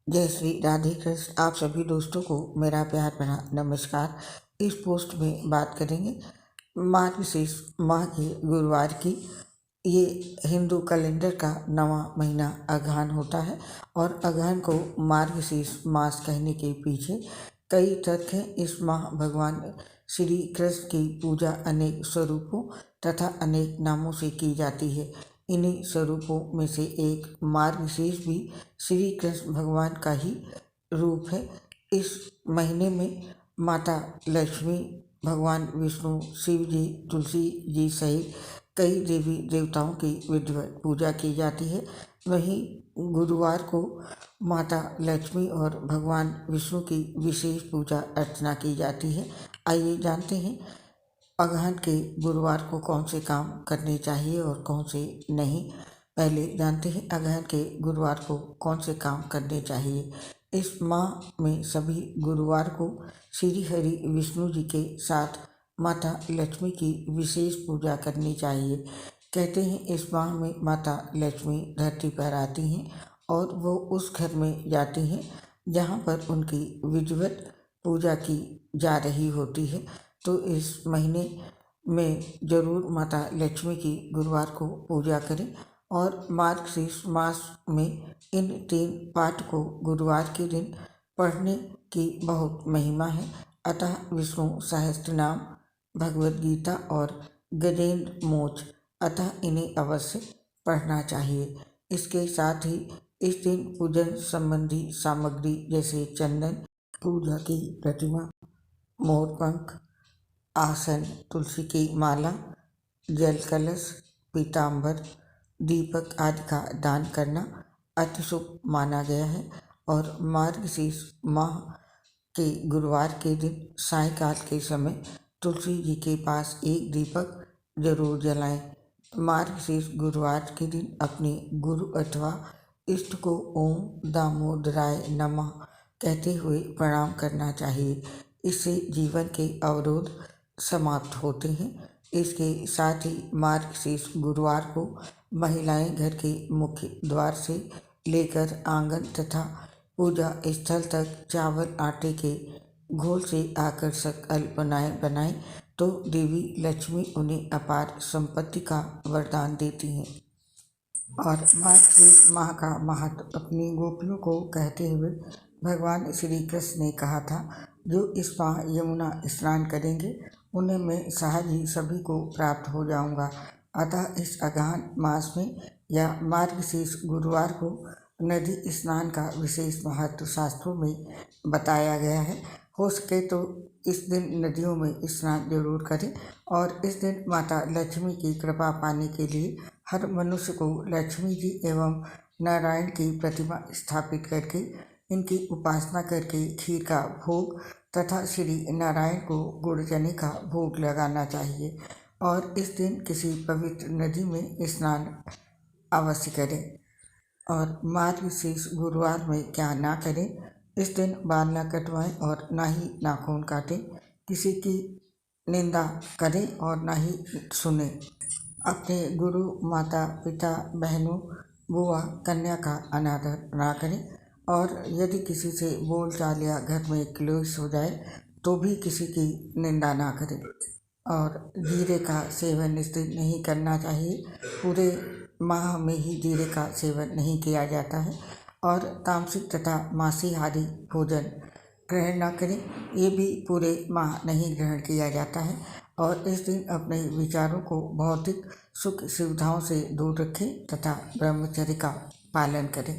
जय श्री राधे कृष्ण। आप सभी दोस्तों को मेरा प्यार भरा नमस्कार। इस पोस्ट में बात करेंगे मार्गशीर्ष माह के गुरुवार की। ये हिंदू कैलेंडर का नवा महीना अगहन होता है और अगहन को मार्गशीर्ष मास कहने के पीछे कई तथ्य हैं। इस माह भगवान श्री कृष्ण की पूजा अनेक स्वरूपों तथा अनेक नामों से की जाती है। इन्हीं स्वरूपों में से एक मार्गशीर्ष भी श्री कृष्ण भगवान का ही रूप है। इस महीने में माता लक्ष्मी, भगवान विष्णु, शिव जी, तुलसी जी सहित कई देवी देवताओं की विधिवत पूजा की जाती है। वहीं गुरुवार को माता लक्ष्मी और भगवान विष्णु की विशेष पूजा अर्चना की जाती है। आइए जानते हैं अगहन के गुरुवार को कौन से काम करने चाहिए और कौन से नहीं। पहले जानते हैं अगहन के गुरुवार को कौन से काम करने चाहिए। इस माह में सभी गुरुवार को श्री हरि विष्णु जी के साथ माता लक्ष्मी की विशेष पूजा करनी चाहिए। कहते हैं इस माह में माता लक्ष्मी धरती पर आती हैं और वो उस घर में जाती हैं जहाँ पर उनकी विधिवत पूजा की जा रही होती है। तो इस महीने में ज़रूर माता लक्ष्मी की गुरुवार को पूजा करें। और मार्गशीर्ष मास में इन 3 पाठ को गुरुवार के दिन पढ़ने की बहुत महिमा है। अतः विष्णु सहस्त्रनाम, भगवद गीता और गजेंद्र मोक्ष, अतः इन्हें अवश्य पढ़ना चाहिए। इसके साथ ही इस दिन पूजन संबंधी सामग्री जैसे चंदन, पूजा की प्रतिमा, मोरपंख, आसन, तुलसी की माला, जल कलश, पीताम्बर, दीपक आदि का दान करना अति शुभ माना गया है। और मार्गशीर्ष माह के गुरुवार के दिन सायंकाल के समय तुलसी जी के पास एक दीपक जरूर जलाएं। मार्गशीर्ष गुरुवार के दिन अपने गुरु अथवा इष्ट को ओम दामोदराय नमः कहते हुए प्रणाम करना चाहिए। इससे जीवन के अवरोध समाप्त होते हैं। इसके साथ ही मार्गशीर्ष गुरुवार को महिलाएं घर के मुख्य द्वार से लेकर आंगन तथा पूजा स्थल तक चावल आटे के घोल से आकर्षक अल्पनाएं बनाएं तो देवी लक्ष्मी उन्हें अपार संपत्ति का वरदान देती हैं। और मार्गशीर्ष माह का महत्व अपनी गोपियों को कहते हुए भगवान श्री कृष्ण ने कहा था, जो इस माह यमुना स्नान करेंगे उन्हें मैं सहज ही सभी को प्राप्त हो जाऊंगा। अतः इस अगहन मास में या मार्गशीर्ष गुरुवार को नदी स्नान का विशेष महत्व शास्त्रों में बताया गया है। हो सके तो इस दिन नदियों में स्नान जरूर करें। और इस दिन माता लक्ष्मी की कृपा पाने के लिए हर मनुष्य को लक्ष्मी जी एवं नारायण की प्रतिमा स्थापित करके इनकी उपासना करके खीर का भोग तथा श्री नारायण को गुड़ चने का भोग लगाना चाहिए। और इस दिन किसी पवित्र नदी में स्नान अवश्य करें। और मार्गशीर्ष गुरुवार में क्या ना करें, इस दिन बाल न कटवाएं और ना ही नाखून काटें, किसी की निंदा करें और ना ही सुने, अपने गुरु, माता पिता, बहनों, बुआ, कन्या का अनादर ना करें। और यदि किसी से बोल चाल या घर में क्लेश हो जाए तो भी किसी की निंदा ना करें। और जीरे का सेवन इस दिन नहीं करना चाहिए। पूरे माह में ही जीरे का सेवन नहीं किया जाता है। और तामसिक तथा मांसाहारी भोजन ग्रहण न करें, ये भी पूरे माह नहीं ग्रहण किया जाता है। और इस दिन अपने विचारों को भौतिक सुख सुविधाओं से दूर रखें तथा ब्रह्मचर्य का पालन करें।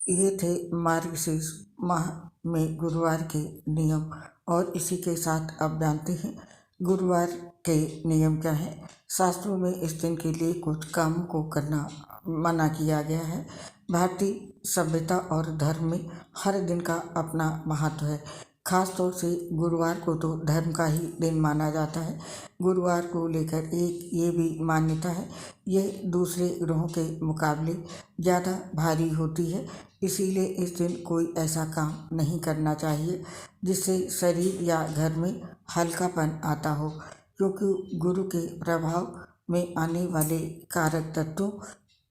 ये थे मार्गशीर्ष माह में गुरुवार के नियम। और इसी के साथ अब जानते हैं गुरुवार के नियम क्या है। शास्त्रों में इस दिन के लिए कुछ कामों को करना मना किया गया है। भारतीय सभ्यता और धर्म में हर दिन का अपना महत्व है। खास तौर से गुरुवार को तो धर्म का ही दिन माना जाता है। गुरुवार को लेकर एक ये भी मान्यता है, ये दूसरे ग्रहों के मुकाबले ज़्यादा भारी होती है। इसीलिए इस दिन कोई ऐसा काम नहीं करना चाहिए जिससे शरीर या घर में हल्कापन आता हो, क्योंकि गुरु के प्रभाव में आने वाले कारक तत्वों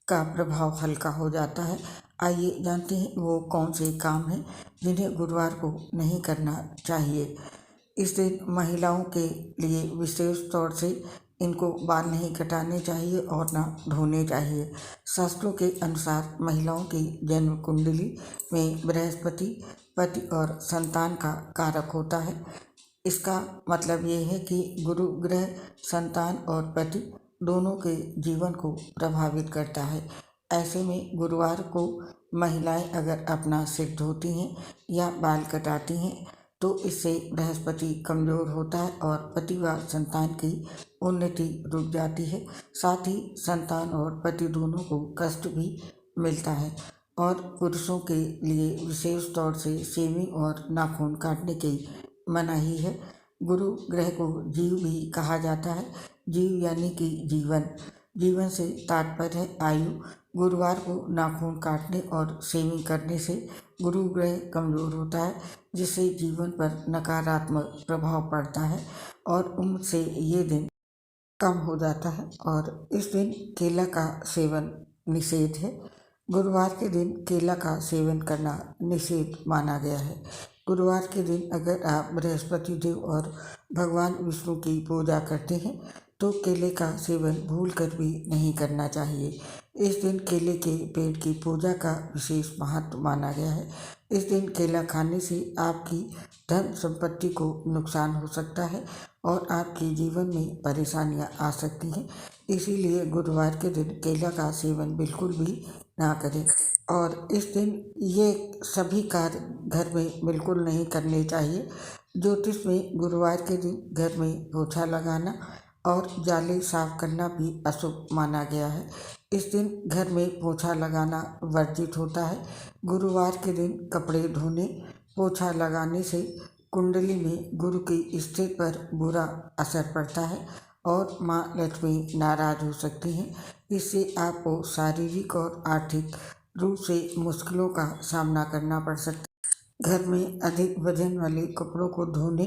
का प्रभाव हल्का हो जाता है। आइए जानते हैं वो कौन से काम हैं जिन्हें गुरुवार को नहीं करना चाहिए। इस दिन महिलाओं के लिए विशेष तौर से इनको बाल नहीं कटाने चाहिए और ना धोने चाहिए। शास्त्रों के अनुसार महिलाओं की जन्म कुंडली में बृहस्पति पति और संतान का कारक होता है। इसका मतलब ये है कि गुरु ग्रह संतान और पति दोनों के जीवन को प्रभावित करता है। ऐसे में गुरुवार को महिलाएं अगर अपना सिर धोती हैं या बाल कटाती हैं तो इससे बृहस्पति कमज़ोर होता है और पति व संतान की उन्नति रुक जाती है। साथ ही संतान और पति दोनों को कष्ट भी मिलता है। और पुरुषों के लिए विशेष तौर से शेविंग और नाखून काटने की मनाही है। गुरु ग्रह को जीव भी कहा जाता है। जीव यानी कि जीवन, जीवन से तात्पर्य है आयु। गुरुवार को नाखून काटने और शेविंग करने से गुरु ग्रह कमज़ोर होता है, जिससे जीवन पर नकारात्मक प्रभाव पड़ता है और उम्र से ये दिन कम हो जाता है। और इस दिन केला का सेवन निषेध है। गुरुवार के दिन केला का सेवन करना निषेध माना गया है। गुरुवार के दिन अगर आप बृहस्पति देव और भगवान विष्णु की पूजा करते हैं तो केले का सेवन भूल कर भी नहीं करना चाहिए। इस दिन केले के पेड़ की पूजा का विशेष महत्व माना गया है। इस दिन केला खाने से आपकी धन संपत्ति को नुकसान हो सकता है और आपके जीवन में परेशानियां आ सकती हैं। इसीलिए गुरुवार के दिन केला का सेवन बिल्कुल भी ना करें। और इस दिन ये सभी कार्य घर में बिल्कुल नहीं करने चाहिए। ज्योतिष में गुरुवार के दिन घर में पोछा लगाना और जाले साफ करना भी अशुभ माना गया है। इस दिन घर में पोछा लगाना वर्जित होता है। गुरुवार के दिन कपड़े धोने, पोछा लगाने से कुंडली में गुरु की स्थिति पर बुरा असर पड़ता है और माँ लक्ष्मी नाराज हो सकती हैं। इससे आपको शारीरिक और आर्थिक रूप से मुश्किलों का सामना करना पड़ सकता है। घर में अधिक वजन वाले कपड़ों को धोने,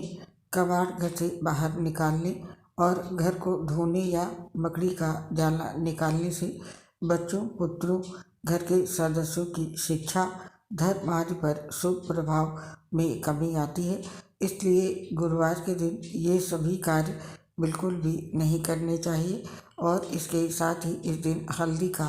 कबाड़ घर से बाहर निकालने और घर को धोने या मकड़ी का जाला निकालने से बच्चों, पुत्रों, घर के सदस्यों की शिक्षा, धर्म आदि पर शुभ प्रभाव में कमी आती है। इसलिए गुरुवार के दिन ये सभी कार्य बिल्कुल भी नहीं करने चाहिए। और इसके साथ ही इस दिन हल्दी का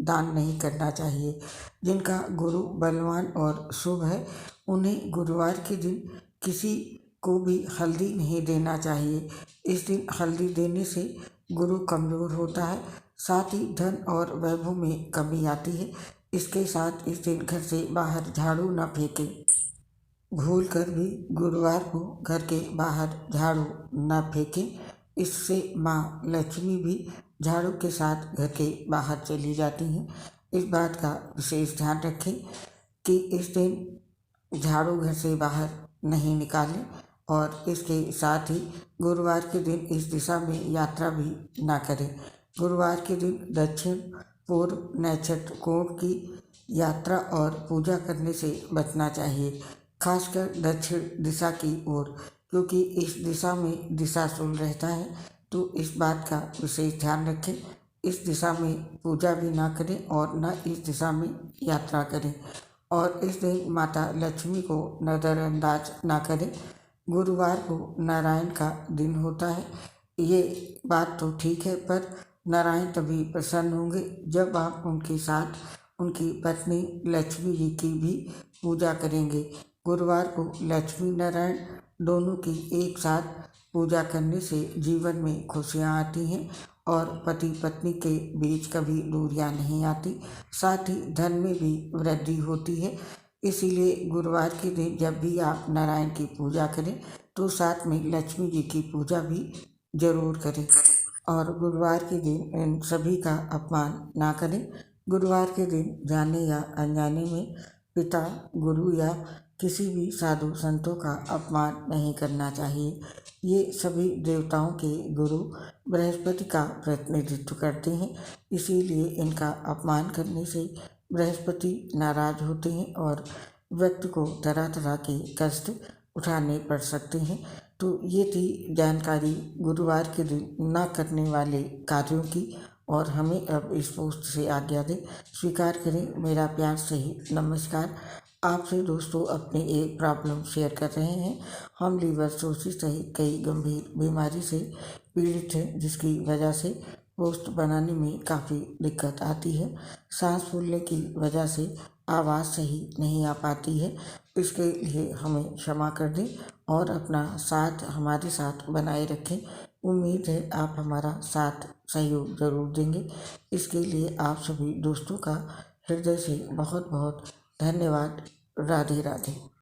दान नहीं करना चाहिए। जिनका गुरु बलवान और शुभ है उन्हें गुरुवार के दिन किसी को भी हल्दी नहीं देना चाहिए। इस दिन हल्दी देने से गुरु कमज़ोर होता है, साथ ही धन और वैभव में कमी आती है। इसके साथ इस दिन घर से बाहर झाड़ू न फेंकें। भूल कर भी गुरुवार को घर के बाहर झाड़ू न फेंकें। इससे माँ लक्ष्मी भी झाड़ू के साथ घर के बाहर चली जाती हैं। इस बात का विशेष ध्यान रखें कि इस दिन झाड़ू घर से बाहर नहीं निकालें। और इसके साथ ही गुरुवार के दिन इस दिशा में यात्रा भी ना करें। गुरुवार के दिन दक्षिण पूर्व नक्षत्र कोण की यात्रा और पूजा करने से बचना चाहिए, खासकर दक्षिण दिशा की ओर, क्योंकि इस दिशा में दिशाशूल रहता है। तो इस बात का विशेष ध्यान रखें। इस दिशा में पूजा भी ना करें और न इस दिशा में यात्रा करें। और इस दिन माता लक्ष्मी को नज़रअंदाज ना करें। गुरुवार को नारायण का दिन होता है। ये बात तो ठीक है, पर नारायण तभी प्रसन्न होंगे जब आप उनके साथ उनकी पत्नी लक्ष्मी जी की भी पूजा करेंगे। गुरुवार को लक्ष्मी नारायण दोनों की एक साथ पूजा करने से जीवन में खुशियाँ आती हैं और पति पत्नी के बीच कभी दूरियां नहीं आती। साथ ही धन में भी वृद्धि होती है। इसीलिए गुरुवार के दिन जब भी आप नारायण की पूजा करें तो साथ में लक्ष्मी जी की पूजा भी जरूर करें। और गुरुवार के दिन इन सभी का अपमान ना करें। गुरुवार के दिन जाने या अनजाने में पिता, गुरु या किसी भी साधु संतों का अपमान नहीं करना चाहिए। ये सभी देवताओं के गुरु बृहस्पति का प्रतिनिधित्व करते हैं, इसीलिए इनका अपमान करने से बृहस्पति नाराज होते हैं और व्यक्ति को तरह तरह के कष्ट उठाने पड़ सकते हैं। तो ये थी जानकारी गुरुवार के दिन न करने वाले कार्यों की। और हमें अब इस पोस्ट से आज्ञा दें। स्वीकार करें मेरा प्यार सही नमस्कार। आपसे दोस्तों अपनी एक प्रॉब्लम शेयर कर रहे हैं। हम लीवर सिरोसिस सहित कई गंभीर बीमारी से पीड़ित हैं, जिसकी वजह से पोस्ट बनाने में काफ़ी दिक्कत आती है। सांस फूलने की वजह से आवाज़ सही नहीं आ पाती है। इसके लिए हमें क्षमा कर दें और अपना साथ हमारे साथ बनाए रखें। उम्मीद है आप हमारा साथ सहयोग ज़रूर देंगे। इसके लिए आप सभी दोस्तों का हृदय से बहुत बहुत धन्यवाद। राधे राधे।